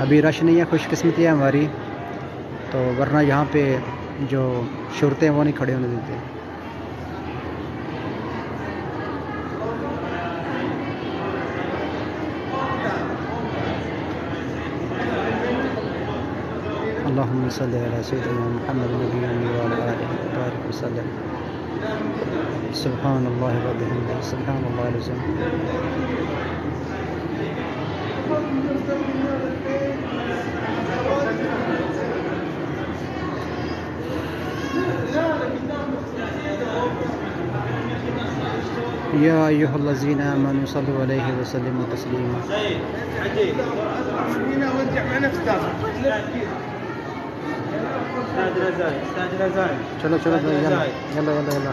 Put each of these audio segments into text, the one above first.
अभी रश नहीं है, खुशकिस्मती है हमारी, तो वरना यहाँ पे जो शर्तें हैं वो नहीं खड़े होने देते। अल्लाहुम्मा सल्लि अला सय्यिदिना मुहम्मद नबिय्यिना व अला आलिहि व बारिक वसल्लम। सुब्हानल्लाहि व बिहम्दिही सुब्हानल्लाहिल अज़ीम। या अय्युहल्लज़ीना आमनू सल्लु अलैहि व सल्लिमू तस्लीमा। चलो चलो भाई, यला यला यला यला।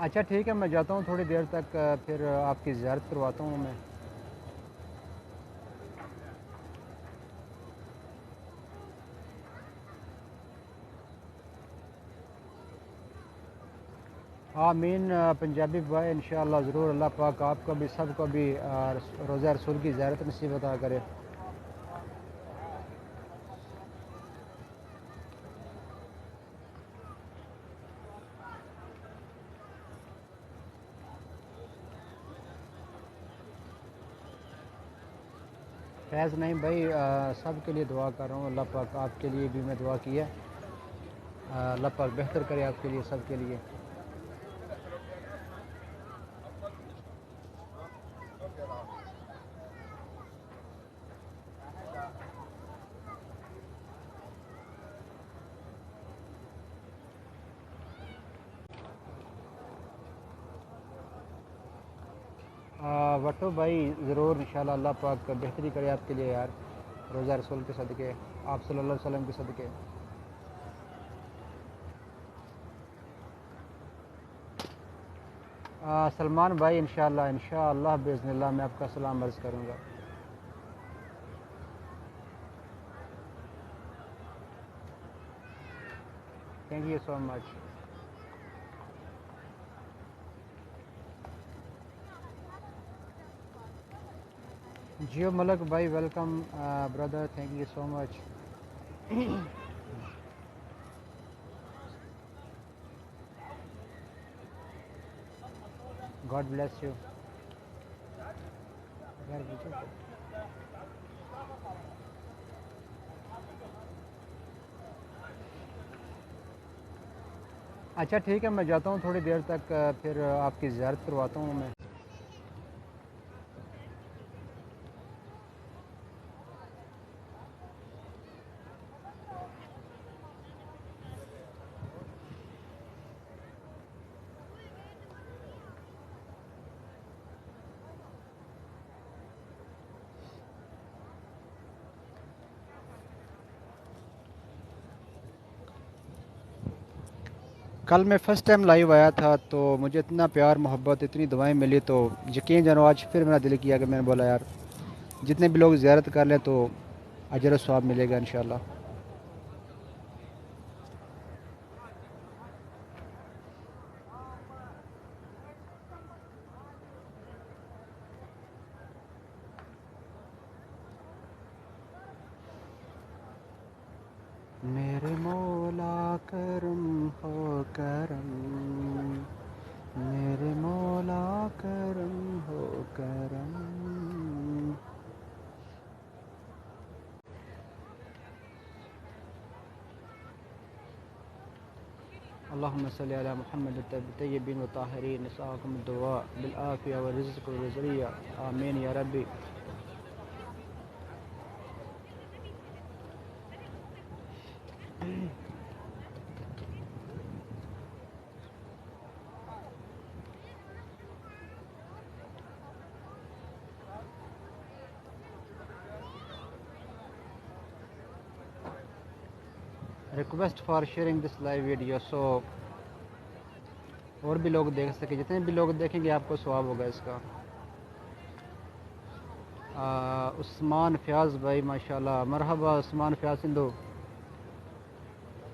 अच्छा ठीक है, मैं जाता हूँ थोड़ी देर तक, फिर आपकी ज़ियारत करवाता हूँ मैं। आमीन पंजाबी भाई, इंशाअल्लाह ज़रूर। अल्लाह पाक आपको भी सबको भी रोज़ा रसूल की ज़ियारत नसीब अता करे। फैज़ नहीं भाई, सब के लिए दुआ कर रहा हूँ। अल्लाह पाक आपके लिए भी मैं दुआ की है, अल्लाह पाक बेहतर करे आपके लिए, सब के लिए। वटो भाई ज़रूर इंशाल्लाह अल्लाह पाक बेहतरी करे आपके लिए यार, रोज़ा रसूल के सदक़े, आप सल्लल्लाहु अलैहि वसल्लम के सदक़े। सलमान भाई इंशाअल्लाह बिइज़्निल्लाह मैं आपका सलाम अर्ज़ करूँगा। Thank you so much. जियो मलक भाई welcome brother, thank you so much. God bless you. अच्छा ठीक है, मैं जाता हूँ थोड़ी देर तक, फिर आपकी ज़ियारत करवाता हूँ मैं। कल मैं फ़र्स्ट टाइम लाइव आया था, तो मुझे इतना प्यार मोहब्बत, इतनी दुआएं मिली, तो यकीन जानो आज फिर मेरा दिल किया कि मैंने बोला यार जितने भी लोग ज़ियारत कर लें तो अजर सवाब मिलेगा इंशाल्लाह। मेरे मौला करम हो करम, मेरे मौला करम हो करम। अल्लाहुम्मा सल्लि अला मुहम्मद तय्यबीन व ताहिरीन नसाकुम दुआ बिल आफिया व रिज़्क़ व ज़रिया, आमीन या रब्बी। Request for sharing this live video, so और भी लोग देख सके, जितने भी लोग देखेंगे आपको सवाब होगा इसका। उस्मान फ़याज़ भाई माशाल्लाह, मरहबा उस्मान फ़याज़ सिंधु।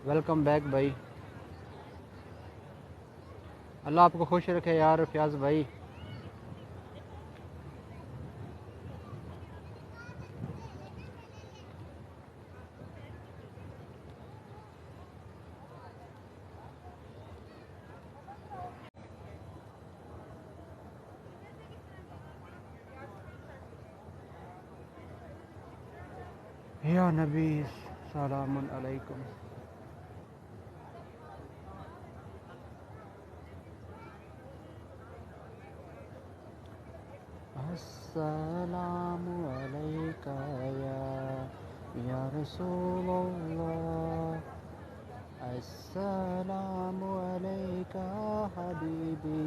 वेलकम बैक भाई। अल्लाह आपको खुश रखे यार फयाज भाई। या नबी सलामुन अलैकुम। अस्सलामु अलैका या रसूलल्लाह। अस्सलामु अलैका हबीबी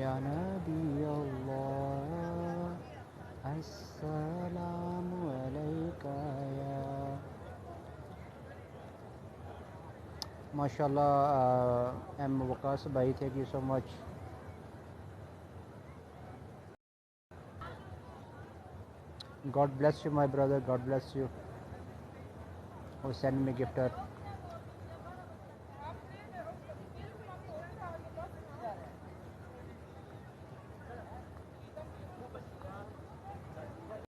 या नबी अल्लाह। अस्सलामु अलैका या माशाल्लाह एम वकास भाई, thank you so much. God bless you, my brother. God bless you. Oh, send me gifter.